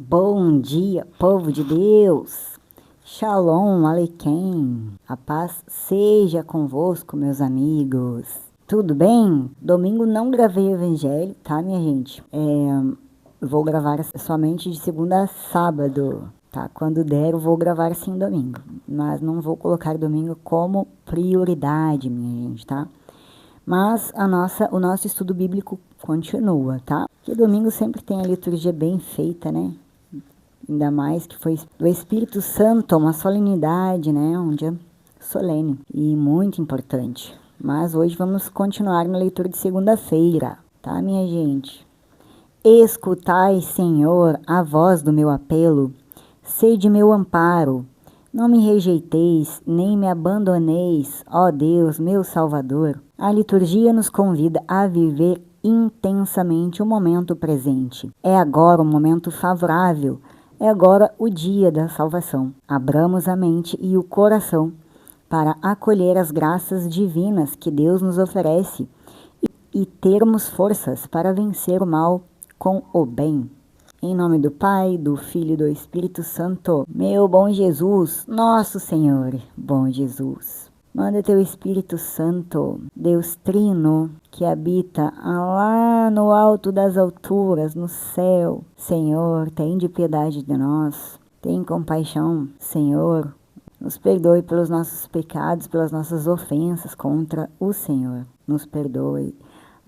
Bom dia, povo de Deus! Shalom Aleichem! A paz seja convosco, meus amigos! Tudo bem? Domingo não gravei o evangelho, tá, minha gente? Vou gravar somente de segunda a sábado, tá? Quando der, eu vou gravar sim domingo, mas não vou colocar domingo como prioridade, minha gente, tá? Mas o nosso estudo bíblico continua, tá? Que domingo sempre tem a liturgia bem feita, né? Ainda mais que foi do Espírito Santo, uma solenidade, né? Um dia solene e muito importante. Mas hoje vamos continuar na leitura de segunda-feira, tá, minha gente? Escutai, Senhor, a voz do meu apelo, sede meu amparo. Não me rejeiteis, nem me abandoneis, ó Deus, meu Salvador. A liturgia nos convida a viver intensamente o momento presente. É agora um momento favorável. É agora o dia da salvação. Abramos a mente e o coração para acolher as graças divinas que Deus nos oferece e termos forças para vencer o mal com o bem. Em nome do Pai, do Filho e do Espírito Santo. Meu bom Jesus, nosso Senhor, bom Jesus. Manda teu Espírito Santo, Deus Trino, que habita lá no alto das alturas, no céu. Senhor, tem de piedade de nós. Tem compaixão, Senhor. Nos perdoe pelos nossos pecados, pelas nossas ofensas contra o Senhor. Nos perdoe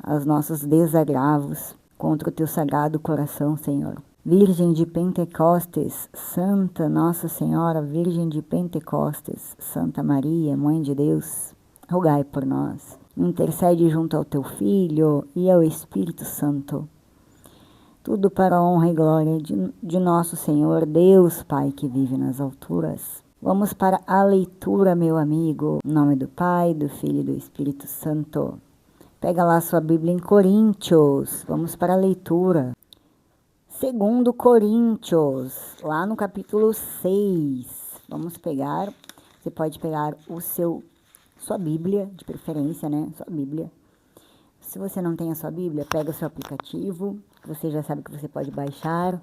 os nossos desagravos contra o teu sagrado coração, Senhor. Virgem de Pentecostes, Santa Nossa Senhora, Virgem de Pentecostes, Santa Maria, Mãe de Deus, rogai por nós. Intercede junto ao teu Filho e ao Espírito Santo. Tudo para a honra e glória de nosso Senhor, Deus Pai que vive nas alturas. Vamos para a leitura, meu amigo. Em nome do Pai, do Filho e do Espírito Santo. Pega lá sua Bíblia em Coríntios. Vamos para a leitura. 2 Coríntios, lá no capítulo 6. Vamos pegar, você pode pegar sua Bíblia, de preferência, né? Sua Bíblia. Se você não tem a sua Bíblia, pega o seu aplicativo, você já sabe que você pode baixar.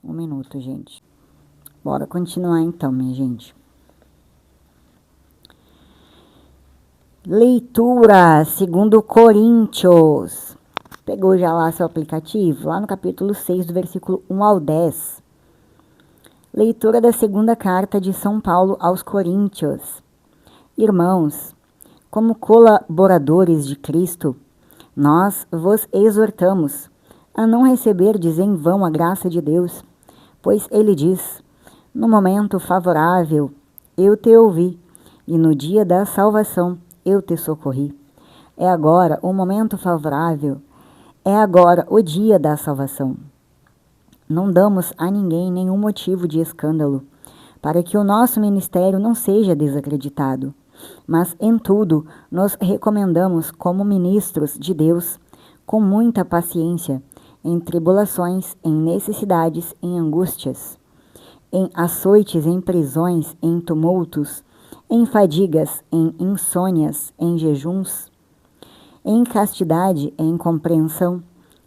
Um minuto, gente. Bora continuar então, minha gente. Leitura, 2 Coríntios. Pegou já lá seu aplicativo? Lá no capítulo 6, do versículo 1 ao 10. Leitura da segunda carta de São Paulo aos Coríntios. Irmãos, como colaboradores de Cristo, nós vos exortamos a não receberdes em vão a graça de Deus, pois ele diz: no momento favorável eu te ouvi, e no dia da salvação eu te socorri. É agora o momento favorável. É agora o dia da salvação. Não damos a ninguém nenhum motivo de escândalo, para que o nosso ministério não seja desacreditado, mas em tudo nos recomendamos como ministros de Deus, com muita paciência, em tribulações, em necessidades, em angústias, em açoites, em prisões, em tumultos, em fadigas, em insônias, em jejuns, em castidade, em compreensão,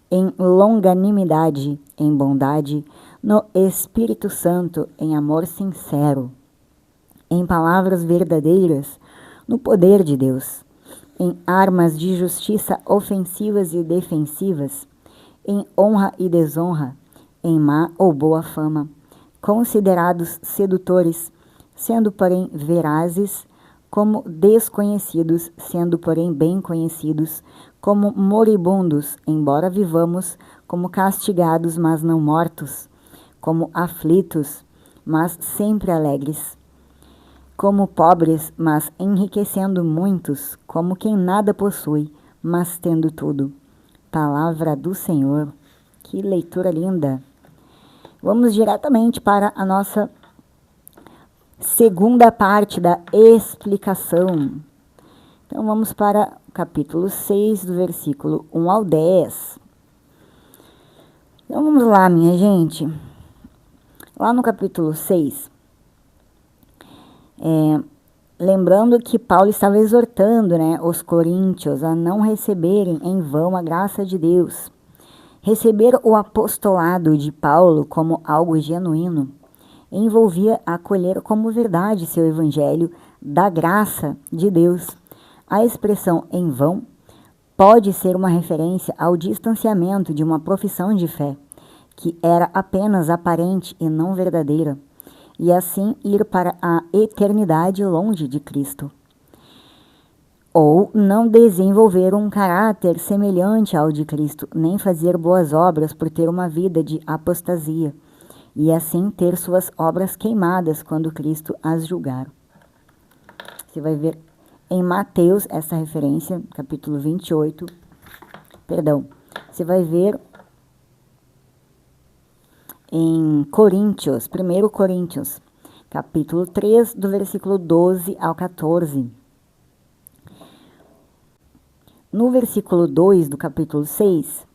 em longanimidade, em bondade, no Espírito Santo, em amor sincero, em palavras verdadeiras, no poder de Deus, em armas de justiça ofensivas e defensivas, em honra e desonra, em má ou boa fama, considerados sedutores, sendo porém verazes, como desconhecidos, sendo porém bem conhecidos, como moribundos, embora vivamos, como castigados, mas não mortos, como aflitos, mas sempre alegres, como pobres, mas enriquecendo muitos, como quem nada possui, mas tendo tudo. Palavra do Senhor. Que leitura linda! Vamos diretamente para a nossa segunda parte da explicação. Então vamos para o capítulo 6, do versículo 1 ao 10. Então vamos lá, minha gente. Lá no capítulo 6, lembrando que Paulo estava exortando, né, os coríntios a não receberem em vão a graça de Deus, Receber o apostolado de Paulo como algo genuíno envolvia acolher como verdade seu evangelho da graça de Deus. A expressão em vão pode ser uma referência ao distanciamento de uma profissão de fé, que era apenas aparente e não verdadeira, e assim ir para a eternidade longe de Cristo. Ou não desenvolver um caráter semelhante ao de Cristo, nem fazer boas obras por ter uma vida de apostasia, e assim ter suas obras queimadas quando Cristo as julgar. Você vai ver em Mateus essa referência, capítulo 28, você vai ver em Coríntios, 1 Coríntios, capítulo 3, do versículo 12 ao 14. No versículo 2 do capítulo 6,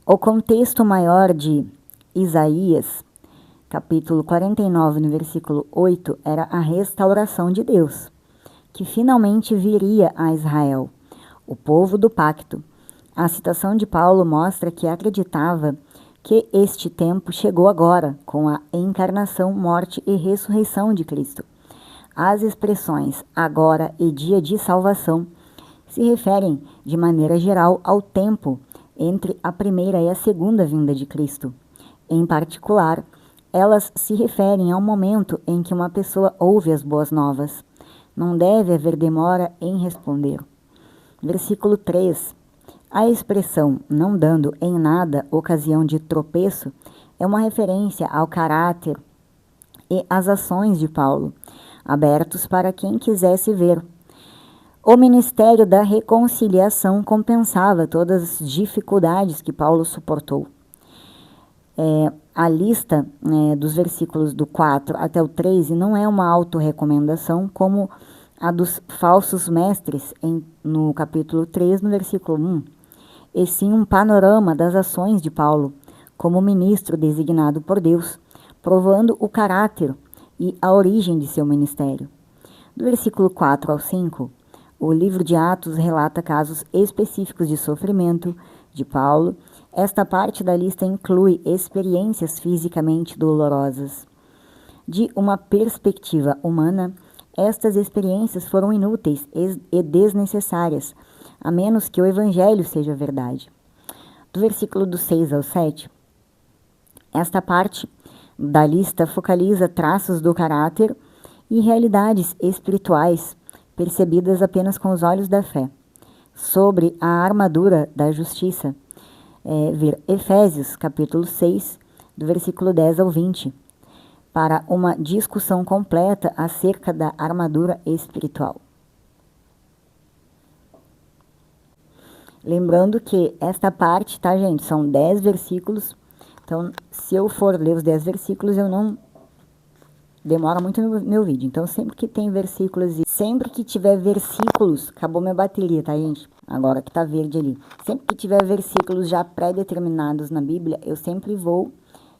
o contexto maior de Isaías, capítulo 49, no versículo 8, era a restauração de Deus, que finalmente viria a Israel, o povo do pacto. A citação de Paulo mostra que acreditava que este tempo chegou agora, com a encarnação, morte e ressurreição de Cristo. As expressões agora e dia de salvação se referem, de maneira geral, ao tempo entre a primeira e a segunda vinda de Cristo. Em particular, elas se referem ao momento em que uma pessoa ouve as boas novas. Não deve haver demora em responder. Versículo 3. A expressão não dando em nada ocasião de tropeço é uma referência ao caráter e às ações de Paulo, abertos para quem quisesse ver. O ministério da reconciliação compensava todas as dificuldades que Paulo suportou. A lista dos versículos do 4 até o 13 não é uma autorrecomendação como a dos falsos mestres no capítulo 3, no versículo 1, e sim um panorama das ações de Paulo como ministro designado por Deus, provando o caráter e a origem de seu ministério. Do versículo 4 ao 5, o livro de Atos relata casos específicos de sofrimento de Paulo. Esta parte da lista inclui experiências fisicamente dolorosas. De uma perspectiva humana, estas experiências foram inúteis e desnecessárias, a menos que o evangelho seja verdade. Do versículo do 6 ao 7, esta parte da lista focaliza traços do caráter e realidades espirituais percebidas apenas com os olhos da fé. Sobre a armadura da justiça, ver Efésios, capítulo 6, do versículo 10 ao 20, para uma discussão completa acerca da armadura espiritual. Lembrando que esta parte, tá, gente, são 10 versículos, então se eu for ler os 10 versículos, eu não demora muito no meu vídeo. Então, sempre que tem versículos e sempre que tiver versículos, acabou minha bateria, tá, gente? Agora que tá verde ali. Sempre que tiver versículos já pré-determinados na Bíblia, eu sempre vou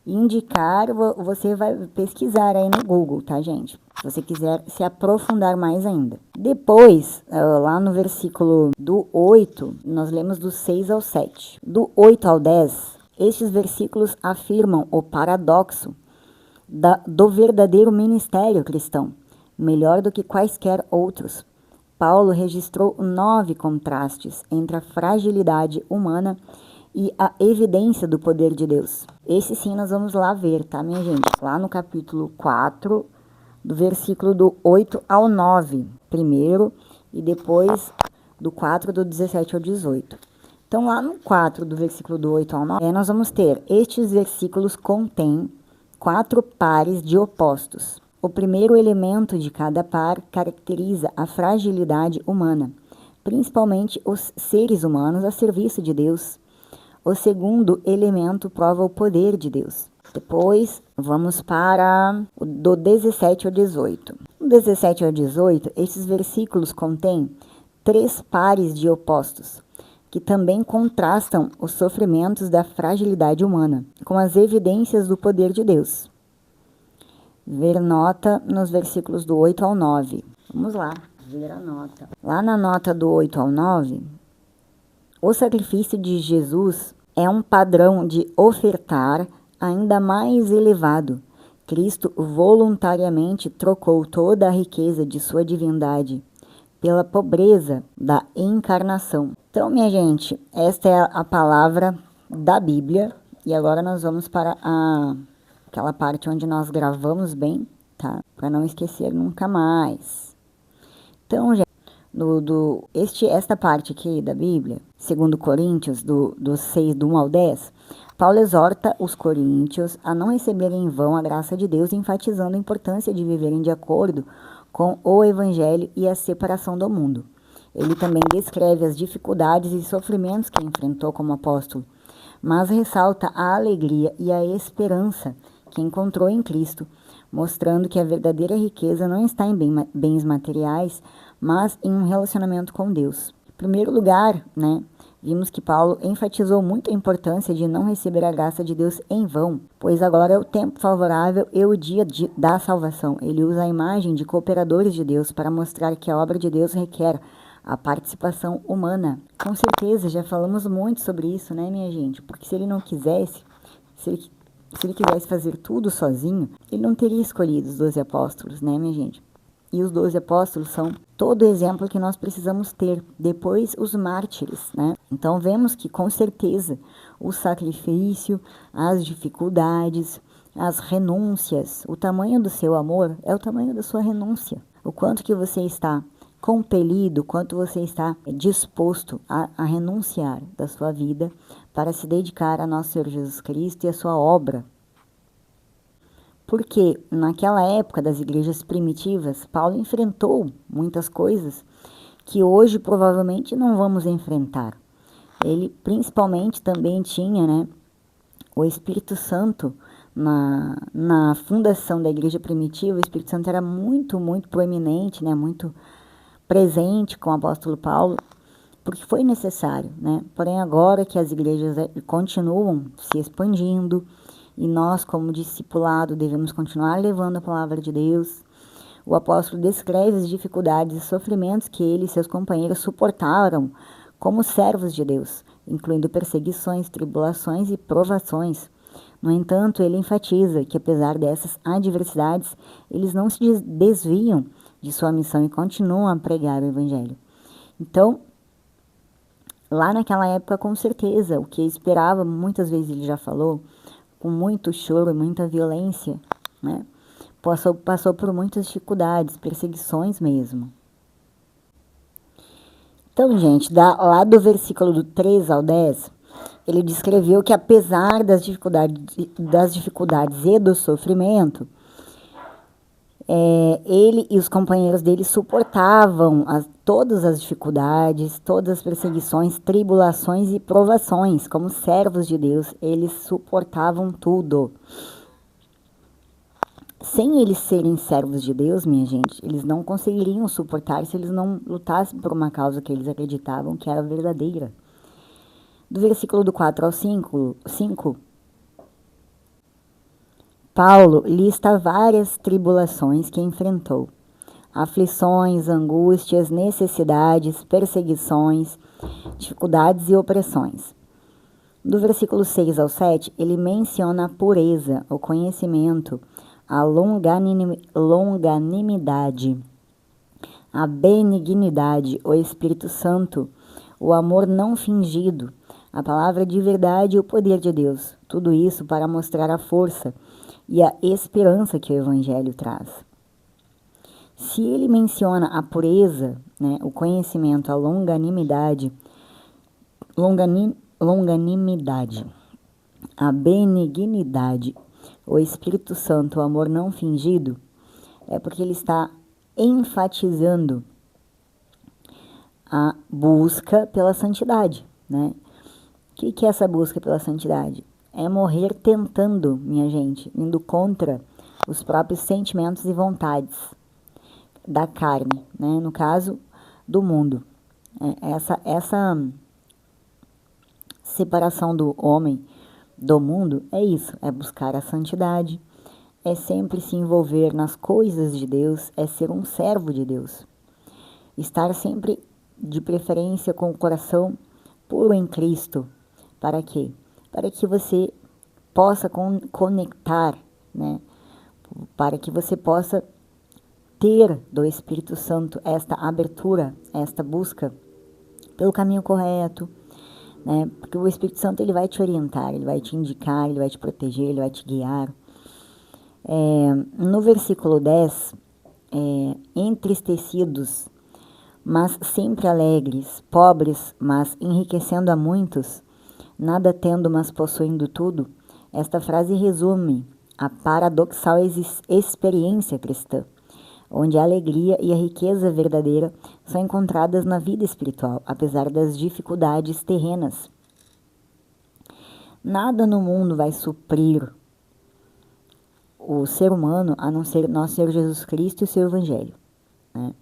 indicar, você vai pesquisar aí no Google, tá, gente? Se você quiser se aprofundar mais ainda. Depois, lá no versículo do 8, nós lemos do 6 ao 7. Do 8 ao 10, estes versículos afirmam o paradoxo do verdadeiro ministério cristão, melhor do que quaisquer outros. Paulo registrou 9 contrastes entre a fragilidade humana e a evidência do poder de Deus. Esse sim nós vamos lá ver, tá, minha gente? Lá no capítulo 4, do versículo do 8 ao 9, primeiro, e depois do 4, do 17 ao 18. Então, lá no 4, do versículo do 8 ao 9, nós vamos ter, estes versículos contêm 4 pares de opostos. O primeiro elemento de cada par caracteriza a fragilidade humana, principalmente os seres humanos a serviço de Deus. O segundo elemento prova o poder de Deus. Depois, vamos para do 17 ao 18. Do 17 ao 18, esses versículos contêm 3 pares de opostos, que também contrastam os sofrimentos da fragilidade humana com as evidências do poder de Deus. Ver nota nos versículos do 8 ao 9. Vamos lá, ver a nota. Lá na nota do 8 ao 9, o sacrifício de Jesus é um padrão de ofertar ainda mais elevado. Cristo voluntariamente trocou toda a riqueza de sua divindade pela pobreza da encarnação. Então, minha gente, esta é a palavra da Bíblia. E agora nós vamos para aquela parte onde nós gravamos bem, tá? Para não esquecer nunca mais. Então, gente, esta parte aqui da Bíblia, segundo Coríntios, do 6, do 1 ao 10, Paulo exorta os coríntios a não receberem em vão a graça de Deus, enfatizando a importância de viverem de acordo com o Evangelho e a separação do mundo. Ele também descreve as dificuldades e sofrimentos que enfrentou como apóstolo, mas ressalta a alegria e a esperança que encontrou em Cristo, mostrando que a verdadeira riqueza não está em bens materiais, mas em um relacionamento com Deus. Em primeiro lugar, vimos que Paulo enfatizou muito a importância de não receber a graça de Deus em vão, pois agora é o tempo favorável e o dia da salvação. Ele usa a imagem de cooperadores de Deus para mostrar que a obra de Deus requer a participação humana. Com certeza, já falamos muito sobre isso, né, minha gente? Porque se ele não quisesse, se ele quisesse fazer tudo sozinho, ele não teria escolhido os 12 apóstolos, né, minha gente? E os 12 apóstolos são todo o exemplo que nós precisamos ter. Depois, os mártires, né? Então, vemos que, com certeza, o sacrifício, as dificuldades, as renúncias, o tamanho do seu amor é o tamanho da sua renúncia. O quanto que você está compelido, quanto você está disposto a renunciar da sua vida para se dedicar a nosso Senhor Jesus Cristo e a sua obra. Porque naquela época das igrejas primitivas, Paulo enfrentou muitas coisas que hoje provavelmente não vamos enfrentar. Ele principalmente também tinha, o Espírito Santo na fundação da igreja primitiva. O Espírito Santo era muito, muito proeminente, muito presente com o apóstolo Paulo, porque foi necessário, Porém, agora que as igrejas continuam se expandindo, e nós, como discipulado, devemos continuar levando a palavra de Deus, o apóstolo descreve as dificuldades e sofrimentos que ele e seus companheiros suportaram como servos de Deus, incluindo perseguições, tribulações e provações. No entanto, ele enfatiza que, apesar dessas adversidades, eles não se desviam de sua missão e continuam a pregar o Evangelho. Então, lá naquela época, com certeza, o que esperava, muitas vezes ele já falou, com muito choro e muita violência, passou por muitas dificuldades, perseguições mesmo. Então, gente, lá do versículo do 3 ao 10, ele descreveu que apesar das dificuldades e do sofrimento, ele e os companheiros dele suportavam todas as dificuldades, todas as perseguições, tribulações e provações. Como servos de Deus, eles suportavam tudo. Sem eles serem servos de Deus, minha gente, eles não conseguiriam suportar se eles não lutassem por uma causa que eles acreditavam que era verdadeira. Do versículo do 4 ao 5, Paulo lista várias tribulações que enfrentou. Aflições, angústias, necessidades, perseguições, dificuldades e opressões. Do versículo 6 ao 7, ele menciona a pureza, o conhecimento, a longanimidade, a benignidade, o Espírito Santo, o amor não fingido, a palavra de verdade e o poder de Deus. Tudo isso para mostrar a força e a esperança que o Evangelho traz. Se ele menciona a pureza, o conhecimento, a longanimidade, a benignidade, o Espírito Santo, o amor não fingido, é porque ele está enfatizando a busca pela santidade, O que é essa busca pela santidade? É morrer tentando, minha gente, indo contra os próprios sentimentos e vontades da carne, no caso do mundo. Essa separação do homem do mundo é isso, é buscar a santidade, é sempre se envolver nas coisas de Deus, é ser um servo de Deus. Estar sempre, de preferência, com o coração puro em Cristo. Para quê? para que você possa conectar, né? Para que você possa ter do Espírito Santo esta abertura, esta busca pelo caminho correto, né? Porque o Espírito Santo ele vai te orientar, ele vai te indicar, ele vai te proteger, ele vai te guiar. No versículo 10, entristecidos, mas sempre alegres, pobres, mas enriquecendo a muitos, nada tendo, mas possuindo tudo, esta frase resume a paradoxal experiência cristã, onde a alegria e a riqueza verdadeira são encontradas na vida espiritual, apesar das dificuldades terrenas. Nada no mundo vai suprir o ser humano a não ser nosso Senhor Jesus Cristo e o seu Evangelho, né?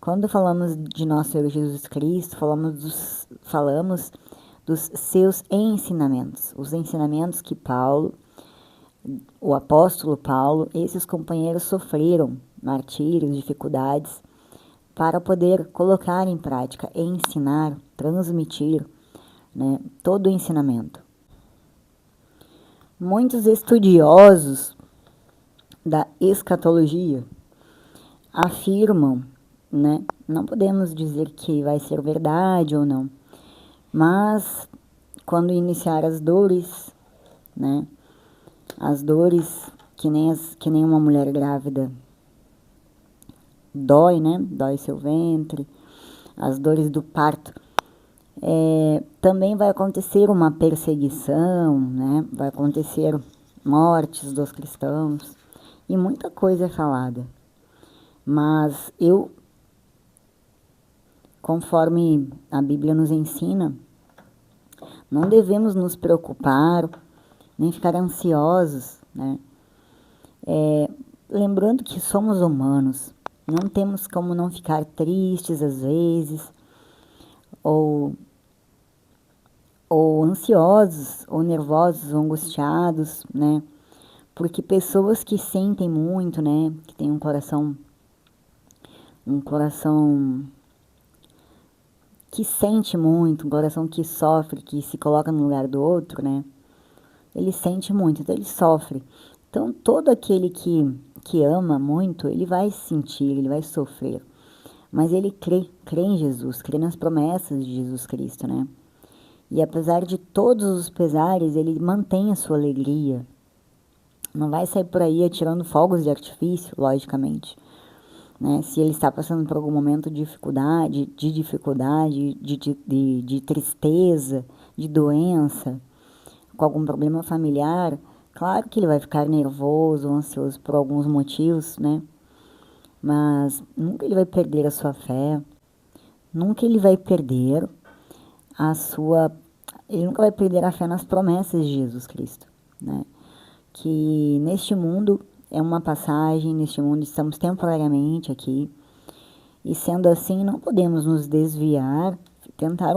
Quando falamos de nosso Senhor Jesus Cristo, falamos dos seus ensinamentos, os ensinamentos que Paulo, o apóstolo Paulo, esses companheiros sofreram martírios, dificuldades, para poder colocar em prática, ensinar, transmitir, né, todo o ensinamento. Muitos estudiosos da escatologia afirmam, né, não podemos dizer que vai ser verdade ou não, mas quando iniciar as dores, né, as dores que nem uma mulher grávida dói, né, dói seu ventre, as dores do parto, também vai acontecer uma perseguição, né, vai acontecer mortes dos cristãos e muita coisa é falada, mas conforme a Bíblia nos ensina, não devemos nos preocupar, nem ficar ansiosos, né? Lembrando que somos humanos, não temos como não ficar tristes às vezes, ou ansiosos, ou nervosos, ou angustiados, né? Porque pessoas que sentem muito, né? Que têm um coração que sente muito, um coração que sofre, que se coloca no lugar do outro, né? Ele sente muito, então ele sofre. Então, todo aquele que ama muito, ele vai sentir, ele vai sofrer. Mas ele crê em Jesus, crê nas promessas de Jesus Cristo, né? E apesar de todos os pesares, ele mantém a sua alegria. Não vai sair por aí atirando fogos de artifício, logicamente, né? Se ele está passando por algum momento de dificuldade, de tristeza, de doença, com algum problema familiar, claro que ele vai ficar nervoso, ansioso por alguns motivos, né? Mas nunca ele vai perder a sua fé, nunca ele vai perder ele nunca vai perder a fé nas promessas de Jesus Cristo, né? Que neste mundo é uma passagem, neste mundo estamos temporariamente aqui, e sendo assim não podemos nos desviar, tentar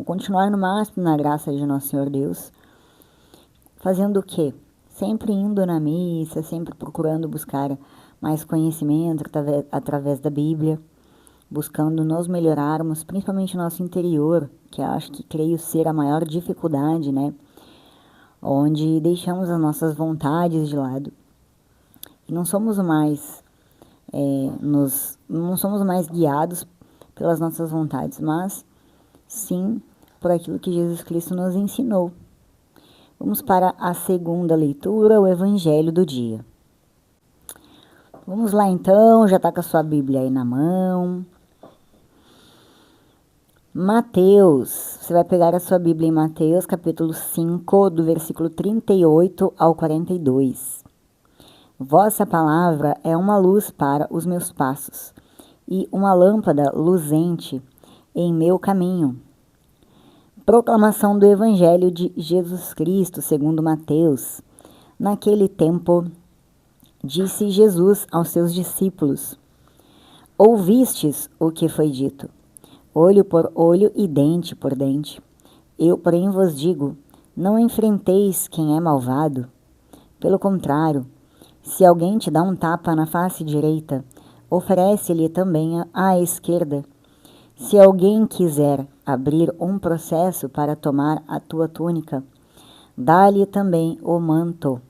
continuar no máximo na graça de nosso Senhor Deus, fazendo o quê? Sempre indo na missa, sempre procurando buscar mais conhecimento através da Bíblia, buscando nos melhorarmos, principalmente o nosso interior, que acho que creio ser a maior dificuldade, né? Onde deixamos as nossas vontades de lado e não somos mais não somos mais guiados pelas nossas vontades, mas sim por aquilo que Jesus Cristo nos ensinou. Vamos para a segunda leitura, o Evangelho do dia. Vamos lá então, já está com a sua Bíblia aí na mão. Mateus, você vai pegar a sua Bíblia em Mateus, capítulo 5, do versículo 38 ao 42. Vossa palavra é uma luz para os meus passos e uma lâmpada luzente em meu caminho. Proclamação do Evangelho de Jesus Cristo, segundo Mateus. Naquele tempo, disse Jesus aos seus discípulos: Ouvistes o que foi dito, olho por olho e dente por dente. Eu, porém, vos digo, não enfrenteis quem é malvado. Pelo contrário, se alguém te dá um tapa na face direita, oferece-lhe também a esquerda. Se alguém quiser abrir um processo para tomar a tua túnica, dá-lhe também o manto.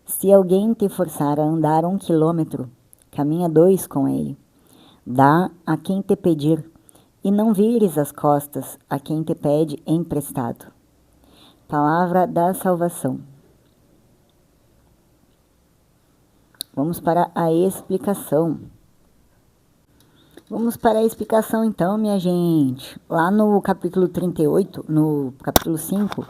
Se alguém te forçar a andar 1 quilômetro, caminha 2 com ele. Dá a quem te pedir, e não vires as costas a quem te pede emprestado. Palavra da salvação. Vamos para a explicação. Vamos para a explicação então, minha gente. Lá no capítulo 38, no capítulo 5,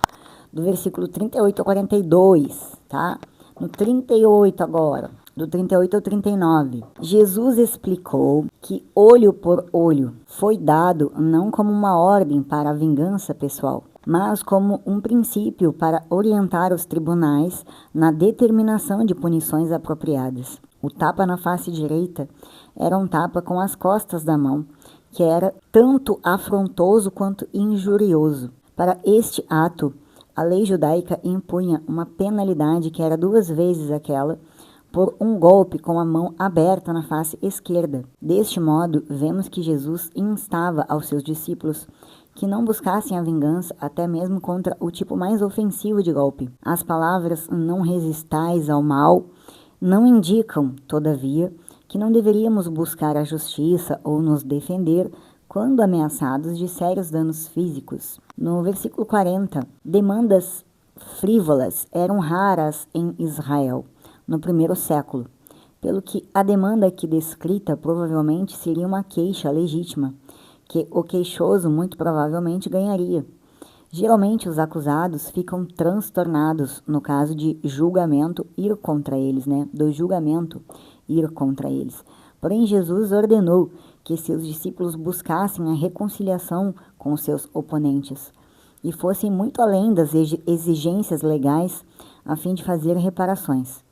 do versículo 38 ao 42, tá? No 38 agora, do 38 ao 39. Jesus explicou que olho por olho foi dado não como uma ordem para a vingança pessoal, mas como um princípio para orientar os tribunais na determinação de punições apropriadas. O tapa na face direita era um tapa com as costas da mão, que era tanto afrontoso quanto injurioso. Para este ato, a lei judaica impunha uma penalidade que era 2 vezes aquela por um golpe com a mão aberta na face esquerda. Deste modo, vemos que Jesus instava aos seus discípulos que não buscassem a vingança até mesmo contra o tipo mais ofensivo de golpe. As palavras "não resistais ao mal" não indicam, todavia, que não deveríamos buscar a justiça ou nos defender quando ameaçados de sérios danos físicos. No versículo 40, demandas frívolas eram raras em Israel no primeiro século, pelo que a demanda aqui descrita provavelmente seria uma queixa legítima, que o queixoso muito provavelmente ganharia. Geralmente os acusados ficam transtornados no caso de julgamento ir contra eles, do julgamento ir contra eles. Porém, Jesus ordenou que seus discípulos buscassem a reconciliação com seus oponentes e fossem muito além das exigências legais a fim de fazer reparações.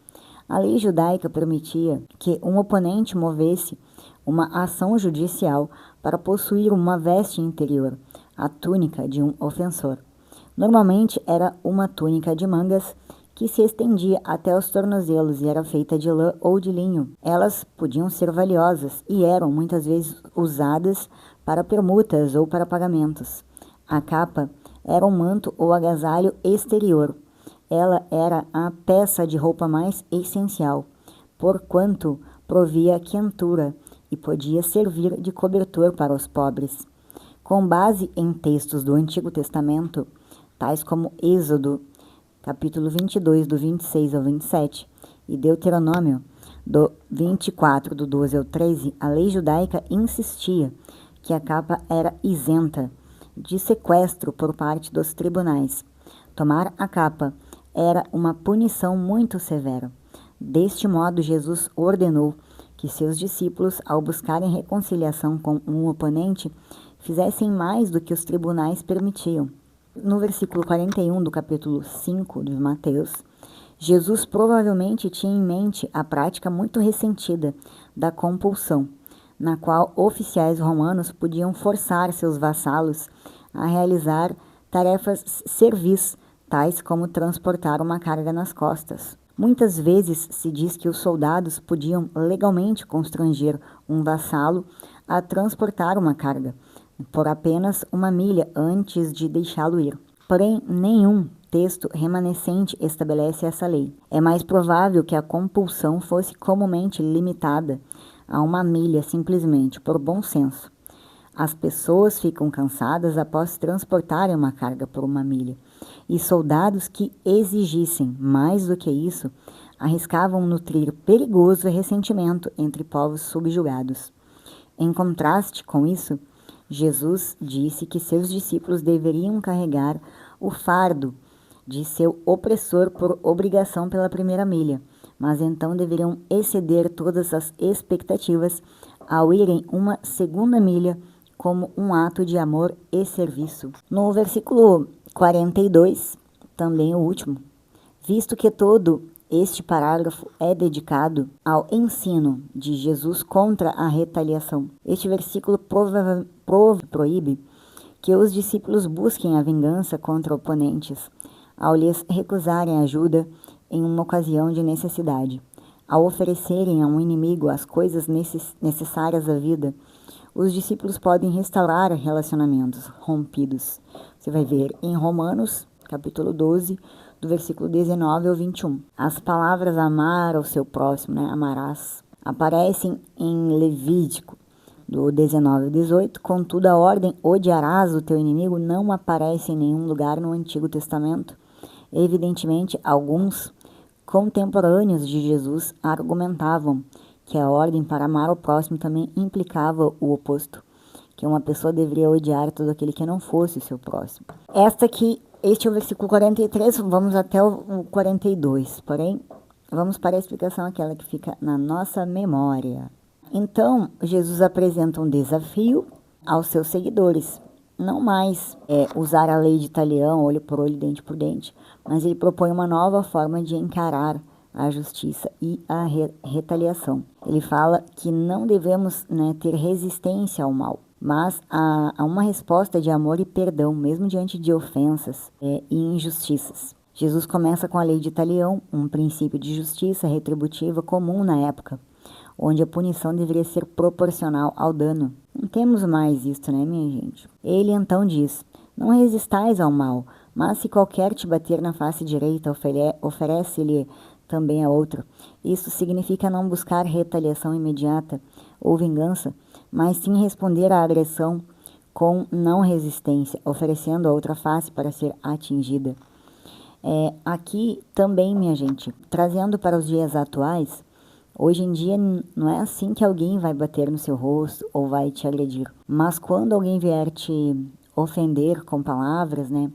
A lei judaica permitia que um oponente movesse uma ação judicial para possuir uma veste interior, a túnica de um ofensor. Normalmente era uma túnica de mangas que se estendia até os tornozelos e era feita de lã ou de linho. Elas podiam ser valiosas e eram muitas vezes usadas para permutas ou para pagamentos. A capa era um manto ou agasalho exterior. Ela era a peça de roupa mais essencial, porquanto provia quentura e podia servir de cobertor para os pobres. Com base em textos do Antigo Testamento, tais como Êxodo, capítulo 22, do 26 ao 27, e Deuteronômio, do 24, do 12 ao 13, a lei judaica insistia que a capa era isenta de sequestro por parte dos tribunais. Tomar a capa era uma punição muito severa. Deste modo, Jesus ordenou que seus discípulos, ao buscarem reconciliação com um oponente, fizessem mais do que os tribunais permitiam. No versículo 41 do capítulo 5 de Mateus, Jesus provavelmente tinha em mente a prática muito ressentida da compulsão, na qual oficiais romanos podiam forçar seus vassalos a realizar tarefas servis, tais como transportar uma carga nas costas. Muitas vezes se diz que os soldados podiam legalmente constranger um vassalo a transportar uma carga, por apenas 1 milha antes de deixá-lo ir. Porém, nenhum texto remanescente estabelece essa lei. É mais provável que a compulsão fosse comumente limitada a 1 milha simplesmente por bom senso. As pessoas ficam cansadas após transportarem uma carga por 1 milha, e soldados que exigissem mais do que isso arriscavam nutrir perigoso ressentimento entre povos subjugados. Em contraste com isso, Jesus disse que seus discípulos deveriam carregar o fardo de seu opressor por obrigação pela 1ª milha, mas então deveriam exceder todas as expectativas ao irem 2ª milha como um ato de amor e serviço. No versículo 42, também o último, visto que todo este parágrafo é dedicado ao ensino de Jesus contra a retaliação. Este versículo proíbe que os discípulos busquem a vingança contra oponentes, ao lhes recusarem ajuda em uma ocasião de necessidade. Ao oferecerem a um inimigo as coisas necessárias à vida, os discípulos podem restaurar relacionamentos rompidos. Você vai ver em Romanos, capítulo 12, do versículo 19 ao 21. As palavras amar ao seu próximo, né, amarás, aparecem em Levítico, do 19 ao 18, contudo a ordem odiarás o teu inimigo não aparece em nenhum lugar no Antigo Testamento. Evidentemente, alguns contemporâneos de Jesus argumentavam que a ordem para amar o próximo também implicava o oposto, que uma pessoa deveria odiar todo aquele que não fosse o seu próximo. Este é o versículo 43, vamos até o 42, porém, vamos para a explicação aquela que fica na nossa memória. Então, Jesus apresenta um desafio aos seus seguidores, não mais usar a lei de talião, olho por olho, dente por dente, mas ele propõe uma nova forma de encarar a justiça e a retaliação. Ele fala que não devemos, né, ter resistência ao mal, mas a uma resposta de amor e perdão, mesmo diante de ofensas e injustiças. Jesus começa com a lei de talião, um princípio de justiça retributiva comum na época, onde a punição deveria ser proporcional ao dano. Não temos mais isso, né, minha gente? Ele então diz, não resistais ao mal, mas se qualquer te bater na face direita, oferece-lhe também a outra. Isso significa não buscar retaliação imediata ou vingança, mas sim responder à agressão com não resistência, oferecendo a outra face para ser atingida. Aqui também, minha gente, trazendo para os dias atuais, hoje em dia não é assim que alguém vai bater no seu rosto ou vai te agredir. Mas quando alguém vier te ofender com palavras, né?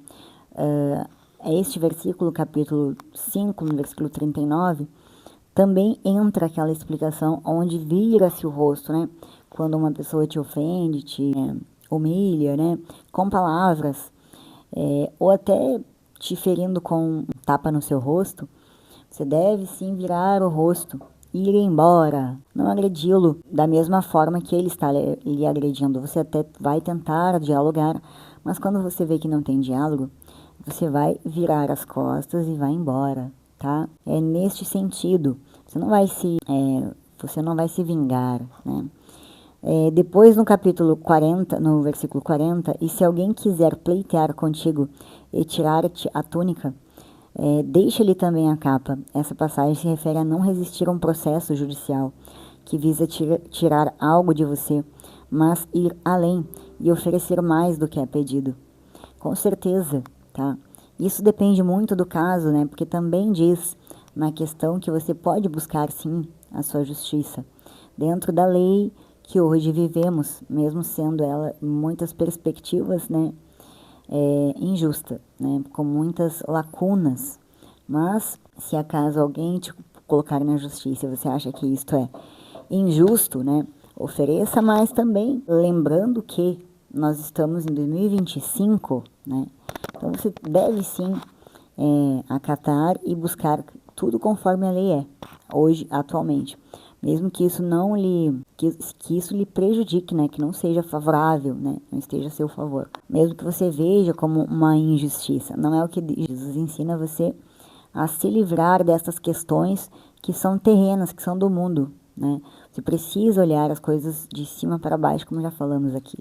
Este versículo, capítulo 5, no versículo 39, também entra aquela explicação onde vira-se o rosto, né? Quando uma pessoa te ofende, te humilha, né? Com palavras, ou até te ferindo com um tapa no seu rosto, você deve sim virar o rosto e ir embora, não agredi-lo da mesma forma que ele está lhe agredindo. Você até vai tentar dialogar, mas quando você vê que não tem diálogo, você vai virar as costas e vai embora, tá? É neste sentido, você não vai se vingar, né? Depois no capítulo 40, no versículo 40, e se alguém quiser pleitear contigo e tirar-te a túnica, deixa-lhe também a capa. Essa passagem se refere a não resistir a um processo judicial que visa tirar algo de você, mas ir além e oferecer mais do que é pedido. Com certeza, tá? Isso depende muito do caso, né? Porque também diz na questão que você pode buscar sim a sua justiça dentro da lei que hoje vivemos, mesmo sendo ela em muitas perspectivas, né, injusta, né, com muitas lacunas. Mas se acaso alguém te colocar na justiça e você acha que isto é injusto, né, ofereça, mas também lembrando que nós estamos em 2025, né, então você deve sim acatar e buscar tudo conforme a lei é, hoje, atualmente. Mesmo que isso que isso lhe prejudique, né? Que não seja favorável, né? Não esteja a seu favor. Mesmo que você veja como uma injustiça. Não é o que Jesus ensina você a se livrar dessas questões que são terrenas, que são do mundo, né? Você precisa olhar as coisas de cima para baixo, como já falamos aqui.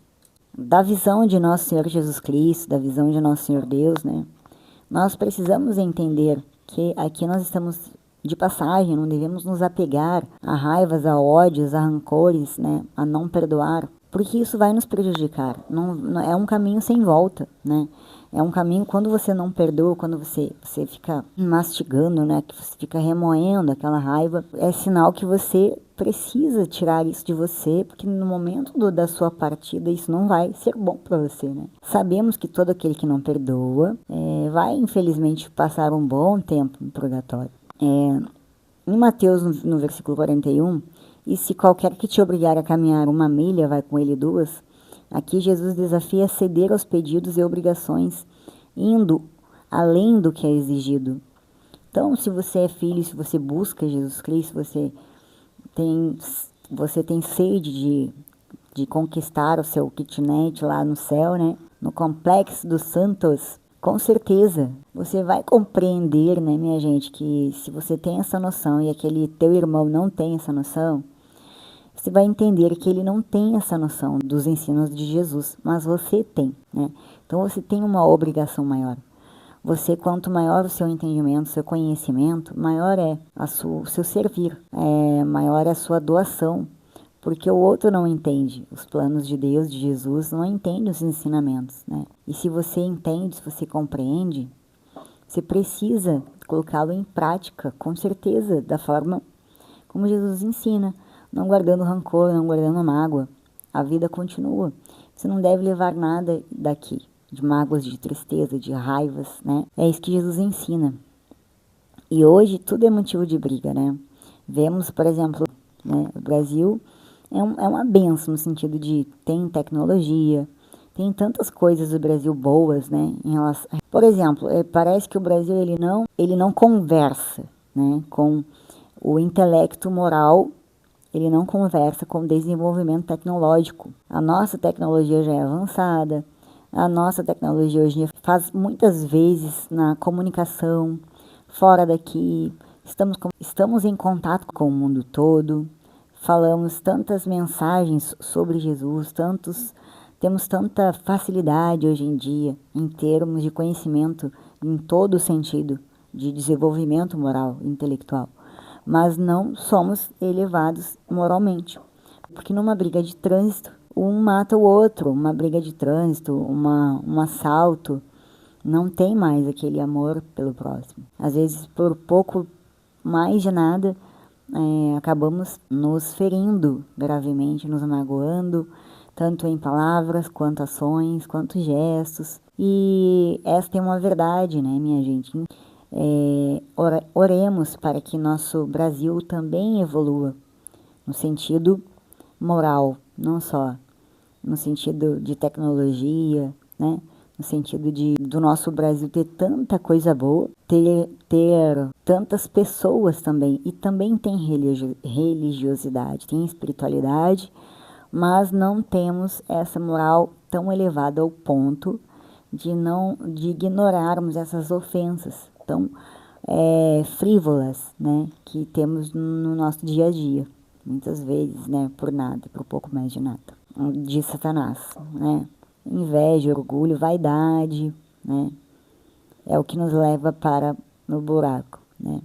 Da visão de nosso Senhor Jesus Cristo, da visão de nosso Senhor Deus, né? Nós precisamos entender que aqui nós estamos de passagem, não devemos nos apegar a raivas, a ódios, a rancores, né, a não perdoar, porque isso vai nos prejudicar. Não é um caminho sem volta, né? É um caminho quando você não perdoa, quando você fica mastigando, né, que você fica remoendo aquela raiva, é sinal que você precisa tirar isso de você, porque no momento da sua partida isso não vai ser bom para você, né? Sabemos que todo aquele que não perdoa vai infelizmente passar um bom tempo no purgatório. Em Mateus, no versículo 41, e se qualquer que te obrigar a caminhar 1 milha, vai com ele 2, aqui Jesus desafia a ceder aos pedidos e obrigações, indo além do que é exigido. Então, se você é filho, se você busca Jesus Cristo, você tem sede de conquistar o seu kitnet lá no céu, né? No complexo dos santos, com certeza, você vai compreender, né, minha gente, que se você tem essa noção e aquele teu irmão não tem essa noção, você vai entender que ele não tem essa noção dos ensinos de Jesus, mas você tem, né? Então você tem uma obrigação maior. Você, quanto maior o seu entendimento, o seu conhecimento, maior é o seu servir, maior é a sua doação, porque o outro não entende os planos de Deus, de Jesus, não entende os ensinamentos, né? E se você entende, se você compreende, você precisa colocá-lo em prática, com certeza, da forma como Jesus ensina, não guardando rancor, não guardando mágoa. A vida continua. Você não deve levar nada daqui, de mágoas, de tristeza, de raivas, né? É isso que Jesus ensina. E hoje tudo é motivo de briga, né? Vemos, por exemplo, né, o Brasil é uma benção no sentido de tem tecnologia, tem tantas coisas do Brasil boas, né? Em relação, por exemplo, parece que o Brasil ele não conversa, né, com o intelecto moral, ele não conversa com o desenvolvimento tecnológico. A nossa tecnologia já é avançada, a nossa tecnologia hoje faz muitas vezes na comunicação, fora daqui, estamos em contato com o mundo todo, falamos tantas mensagens sobre Jesus, temos tanta facilidade hoje em dia em termos de conhecimento em todo o sentido de desenvolvimento moral e intelectual, mas não somos elevados moralmente, porque numa briga de trânsito, um mata o outro, uma briga de trânsito, um assalto, não tem mais aquele amor pelo próximo. Às vezes, por pouco mais de nada, acabamos nos ferindo gravemente, nos magoando, tanto em palavras, quanto ações, quanto gestos. E esta é uma verdade, né, minha gente? Oremos para que nosso Brasil também evolua, no sentido moral, não só no sentido de tecnologia, né? No sentido do nosso Brasil ter tanta coisa boa, ter tantas pessoas também, e também tem religiosidade, tem espiritualidade, mas não temos essa moral tão elevada ao ponto de ignorarmos essas ofensas tão frívolas, né, que temos no nosso dia a dia, muitas vezes, né, por nada, por pouco mais de nada, de Satanás, né? Inveja, orgulho, vaidade, né? É o que nos leva para no buraco, né?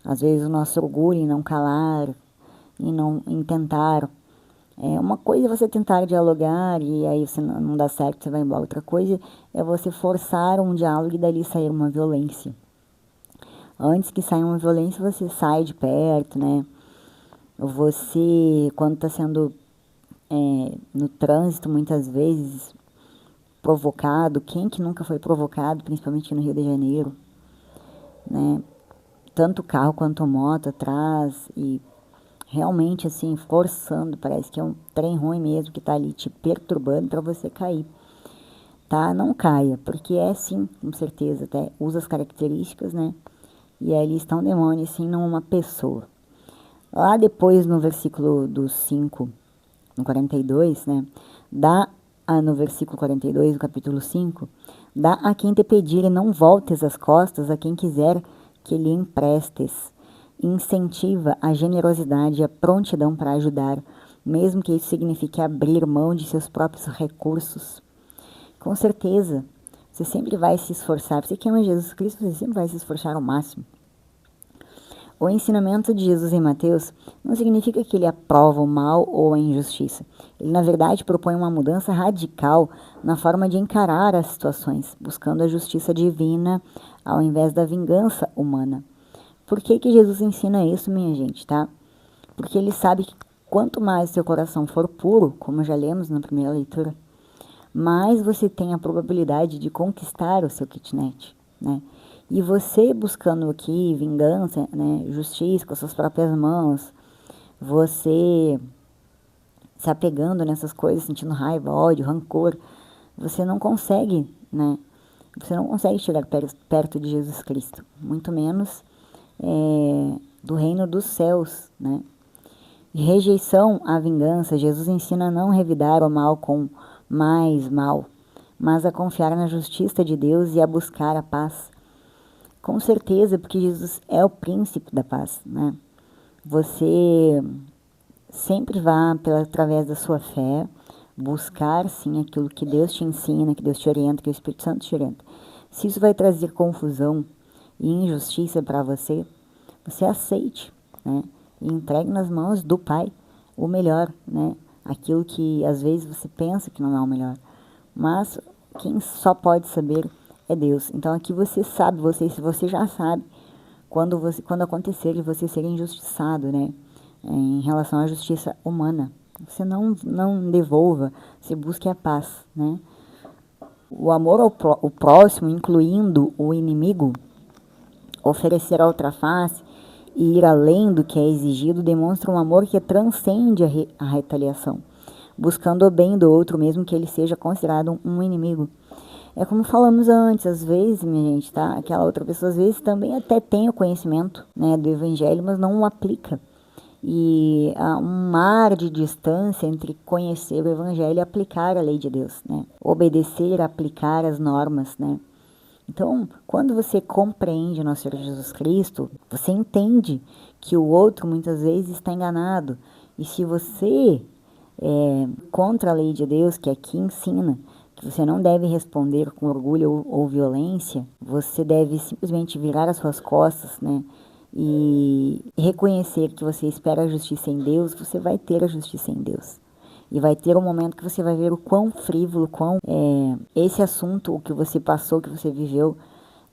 Às vezes o nosso orgulho em não calar, em tentar. Uma coisa é você tentar dialogar e aí você não dá certo, você vai embora. Outra coisa é você forçar um diálogo e dali sair uma violência. Antes que saia uma violência, você sai de perto, né? Você, quando está sendo no trânsito, muitas vezes provocado, quem que nunca foi provocado, principalmente no Rio de Janeiro, né? Tanto carro quanto moto atrás e realmente assim, forçando, parece que é um trem ruim mesmo que tá ali te perturbando para você cair, tá? Não caia, porque sim, com certeza, até usa as características, né? E ali está um demônio, assim, não uma pessoa. Lá depois, no versículo do 5, no 42, né? No versículo 42 do capítulo 5, dá a quem te pedir e não voltes as costas a quem quiser que lhe emprestes. Incentiva a generosidade e a prontidão para ajudar, mesmo que isso signifique abrir mão de seus próprios recursos. Com certeza, você sempre vai se esforçar. Você que ama Jesus Cristo, você sempre vai se esforçar ao máximo. O ensinamento de Jesus em Mateus não significa que ele aprova o mal ou a injustiça. Ele, na verdade, propõe uma mudança radical na forma de encarar as situações, buscando a justiça divina ao invés da vingança humana. Por que Jesus ensina isso, minha gente, tá? Porque ele sabe que quanto mais seu coração for puro, como já lemos na primeira leitura, mais você tem a probabilidade de conquistar o seu kitnet, né? E você buscando aqui vingança, né, justiça com as suas próprias mãos, você se apegando nessas coisas, sentindo raiva, ódio, rancor, você não consegue, né? Você não consegue chegar perto de Jesus Cristo, muito menos do reino dos céus, né? Rejeição à vingança, Jesus ensina a não revidar o mal com mais mal, mas a confiar na justiça de Deus e a buscar a paz. Com certeza, porque Jesus é o príncipe da paz, né? Você sempre vai, através da sua fé, buscar, sim, aquilo que Deus te ensina, que Deus te orienta, que o Espírito Santo te orienta. Se isso vai trazer confusão e injustiça para você, você aceite, né? E entregue nas mãos do Pai o melhor, né? Aquilo que às vezes você pensa que não é o melhor. Mas quem só pode saber é Deus. Então aqui você sabe, você já sabe quando acontecer de você ser injustiçado, né? Em relação à justiça humana. Você não devolva, você busque a paz, né? O amor ao próximo, incluindo o inimigo, oferecer a outra face e ir além do que é exigido, demonstra um amor que transcende a retaliação, buscando o bem do outro, mesmo que ele seja considerado um inimigo. É como falamos antes, às vezes, minha gente, tá? Aquela outra pessoa, às vezes, também até tem o conhecimento, né, do evangelho, mas não o aplica. E há um mar de distância entre conhecer o evangelho e aplicar a lei de Deus, né? Obedecer, aplicar as normas, né? Então, quando você compreende nosso Senhor Jesus Cristo, você entende que o outro muitas vezes está enganado. E se você é contra a lei de Deus, que aqui ensina que você não deve responder com orgulho ou violência, você deve simplesmente virar as suas costas, né? E reconhecer que você espera a justiça em Deus, você vai ter a justiça em Deus. E vai ter um momento que você vai ver o quão frívolo, esse assunto, o que você passou, o que você viveu,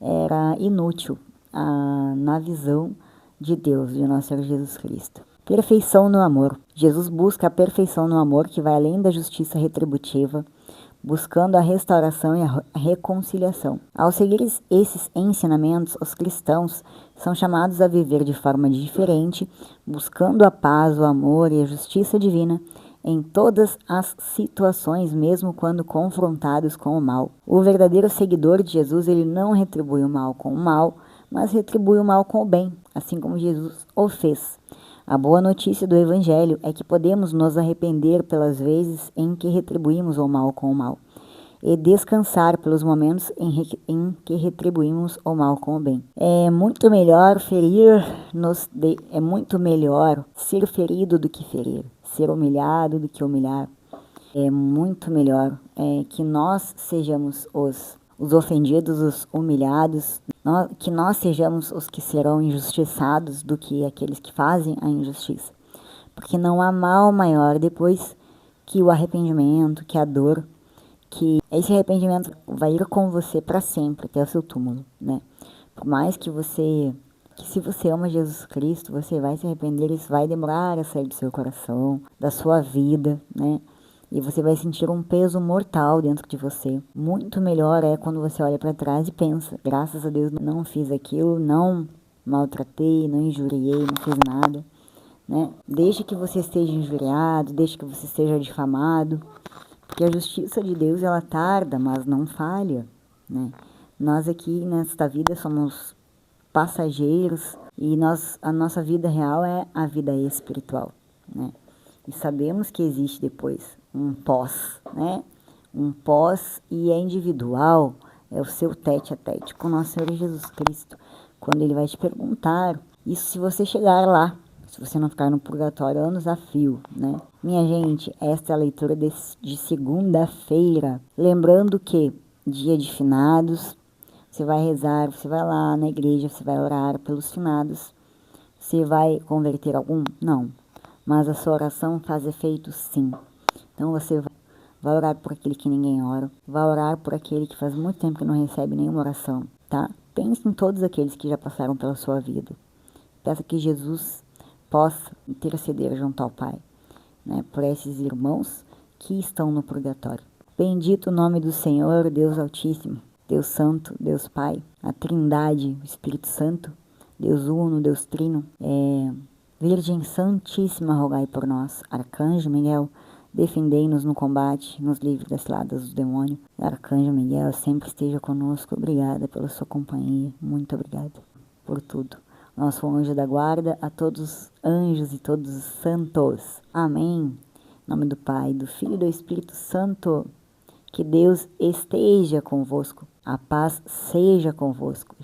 era inútil na visão de Deus, de nosso Senhor Jesus Cristo. Perfeição no amor. Jesus busca a perfeição no amor que vai além da justiça retributiva, buscando a restauração e a reconciliação. Ao seguir esses ensinamentos, os cristãos são chamados a viver de forma diferente, buscando a paz, o amor e a justiça divina em todas as situações, mesmo quando confrontados com o mal. O verdadeiro seguidor de Jesus, ele não retribui o mal com o mal, mas retribui o mal com o bem, assim como Jesus o fez. A boa notícia do Evangelho é que podemos nos arrepender pelas vezes em que retribuímos o mal com o mal e descansar pelos momentos em que retribuímos o mal com o bem. É muito melhor é muito melhor ser ferido do que ferir, ser humilhado do que humilhar. É muito melhor que nós sejamos os ofendidos, os humilhados, que nós sejamos os que serão injustiçados do que aqueles que fazem a injustiça. Porque não há mal maior depois que o arrependimento, que a dor, que esse arrependimento vai ir com você para sempre, até o seu túmulo, né? Por mais que se você ama Jesus Cristo, você vai se arrepender, isso vai demorar a sair do seu coração, da sua vida, né? E você vai sentir um peso mortal dentro de você. Muito melhor é quando você olha para trás e pensa, graças a Deus não fiz aquilo, não maltratei, não injuriei, não fiz nada, né? Deixe que você esteja injuriado, deixe que você seja difamado, porque a justiça de Deus, ela tarda, mas não falha, né? Nós aqui nesta vida somos passageiros e a nossa vida real é a vida espiritual, né? E sabemos que existe depois um pós, né? Um pós e é individual, é o seu tete a tete com o nosso Senhor Jesus Cristo, quando Ele vai te perguntar, isso se você chegar lá, se você não ficar no purgatório anos a fio, né? Minha gente, esta é a leitura de segunda-feira, lembrando que dia de finados, você vai rezar, você vai lá na igreja, você vai orar pelos finados, você vai converter algum? Não. Mas a sua oração faz efeito sim. Então você vai orar por aquele que ninguém ora, vai orar por aquele que faz muito tempo que não recebe nenhuma oração, tá? Pense em todos aqueles que já passaram pela sua vida. Peça que Jesus possa interceder junto ao Pai, né? Por esses irmãos que estão no purgatório. Bendito o nome do Senhor, Deus Altíssimo, Deus Santo, Deus Pai, a Trindade, o Espírito Santo, Deus Uno, Deus Trino, Virgem Santíssima, rogai por nós. Arcanjo Miguel, defendei-nos no combate, nos livre das ciladas do demônio. Arcanjo Miguel, sempre esteja conosco. Obrigada pela sua companhia. Muito obrigada por tudo. Nosso anjo da guarda, a todos os anjos e todos os santos. Amém. Em nome do Pai, do Filho e do Espírito Santo. Que Deus esteja convosco. A paz seja convosco.